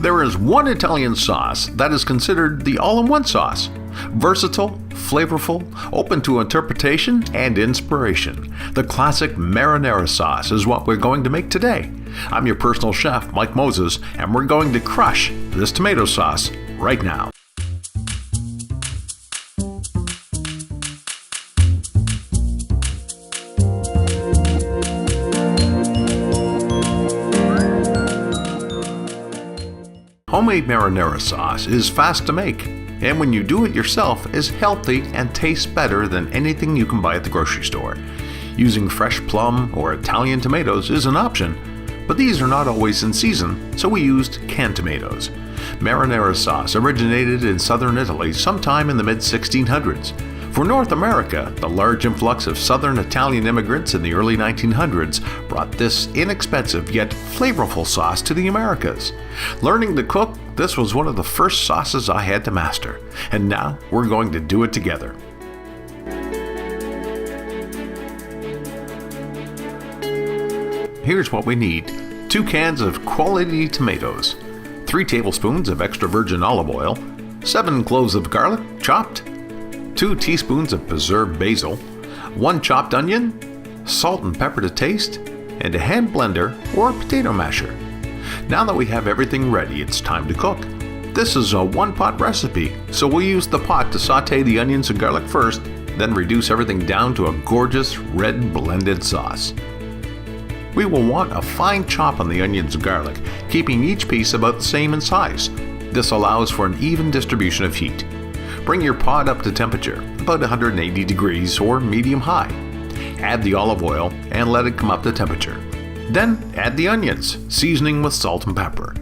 There is one Italian sauce that is considered the all-in-one sauce. Versatile, flavorful, open to interpretation and inspiration. The classic marinara sauce is what we're going to make today. I'm your personal chef, Mike Moses, and we're going to crush this tomato sauce right now. Homemade marinara sauce is fast to make, and when you do it yourself is healthy and tastes better than anything you can buy at the grocery store. Using fresh plum or Italian tomatoes is an option, but these are not always in season, so we used canned tomatoes. Marinara sauce originated in southern Italy sometime in the mid-1600s. For North America, the large influx of southern Italian immigrants in the early 1900s brought this inexpensive yet flavorful sauce to the Americas. Learning to cook, this was one of the first sauces I had to master, and now we're going to do it together. Here's what we need: 2 cans of quality tomatoes, 3 tablespoons of extra virgin olive oil, 7 cloves of garlic chopped, 2 teaspoons of preserved basil, 1 chopped onion, salt and pepper to taste, and a hand blender or potato masher. Now that we have everything ready, it's time to cook. This is a 1-pot recipe, so we'll use the pot to saute the onions and garlic first, then reduce everything down to a gorgeous red blended sauce. We will want a fine chop on the onions and garlic, keeping each piece about the same in size. This allows for an even distribution of heat. Bring your pot up to temperature, about 180 degrees or medium high. Add the olive oil and let it come up to temperature. Then add the onions, seasoning with salt and pepper.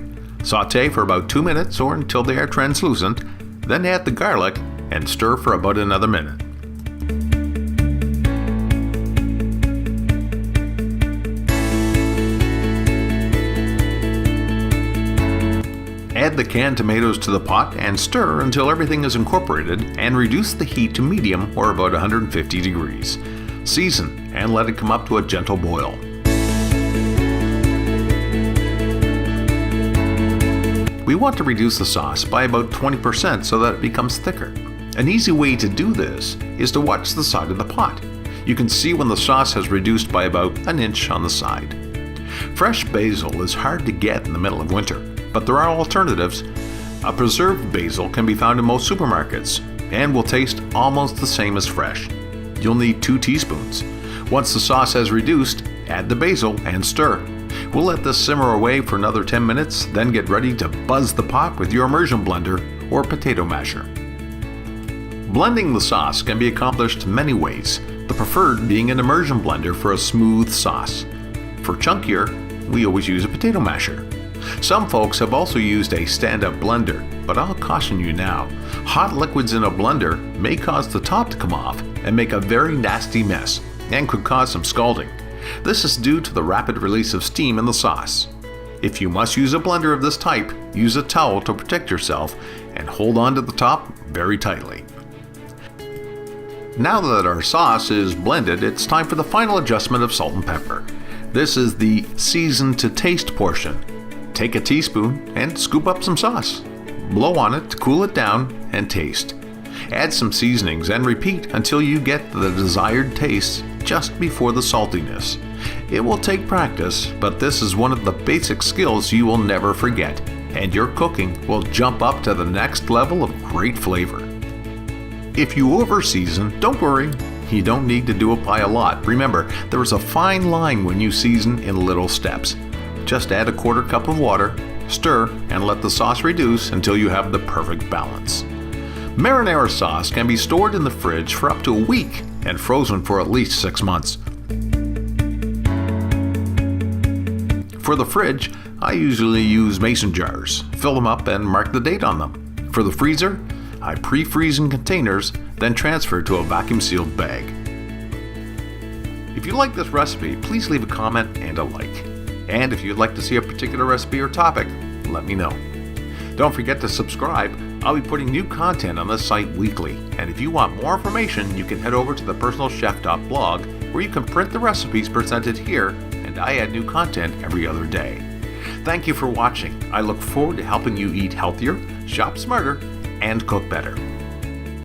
Saute for about 2 minutes or until they are translucent, then add the garlic and stir for about another minute. Add the canned tomatoes to the pot and stir until everything is incorporated, and reduce the heat to medium or about 150 degrees. Season and let it come up to a gentle boil. We want to reduce the sauce by about 20% so that it becomes thicker. An easy way to do this is to watch the side of the pot. You can see when the sauce has reduced by about an inch on the side. Fresh basil is hard to get in the middle of winter, but there are alternatives. A preserved basil can be found in most supermarkets and will taste almost the same as fresh. You'll need 2 teaspoons. Once the sauce has reduced, add the basil and stir. We'll let this simmer away for another 10 minutes, then get ready to buzz the pot with your immersion blender or potato masher. Blending the sauce can be accomplished many ways, the preferred being an immersion blender for a smooth sauce. For chunkier, we always use a potato masher. Some folks have also used a stand-up blender, but I'll caution you now, hot liquids in a blender may cause the top to come off and make a very nasty mess, and could cause some scalding. This is due to the rapid release of steam in the sauce. If you must use a blender of this type, use a towel to protect yourself and hold on to the top very tightly. Now that our sauce is blended, it's time for the final adjustment of salt and pepper. This is the season to taste portion. Take a teaspoon and scoop up some sauce. Blow on it to cool it down and taste. Add some seasonings and repeat until you get the desired taste just before the saltiness. It will take practice, but this is one of the basic skills you will never forget, and your cooking will jump up to the next level of great flavor. If you over-season, don't worry. You don't need to apply a lot. Remember, there is a fine line when you season in little steps. Just add a 1/4 cup of water, stir, and let the sauce reduce until you have the perfect balance. Marinara sauce can be stored in the fridge for up to a week and frozen for at least 6 months. For the fridge, I usually use mason jars, fill them up and mark the date on them. For the freezer, I pre-freeze in containers, then transfer to a vacuum-sealed bag. If you like this recipe, please leave a comment and a like. And if you'd like to see a particular recipe or topic, let me know. Don't forget to subscribe. I'll be putting new content on this site weekly. And if you want more information, you can head over to thepersonalchef.blog, where you can print the recipes presented here, and I add new content every other day. Thank you for watching. I look forward to helping you eat healthier, shop smarter, and cook better.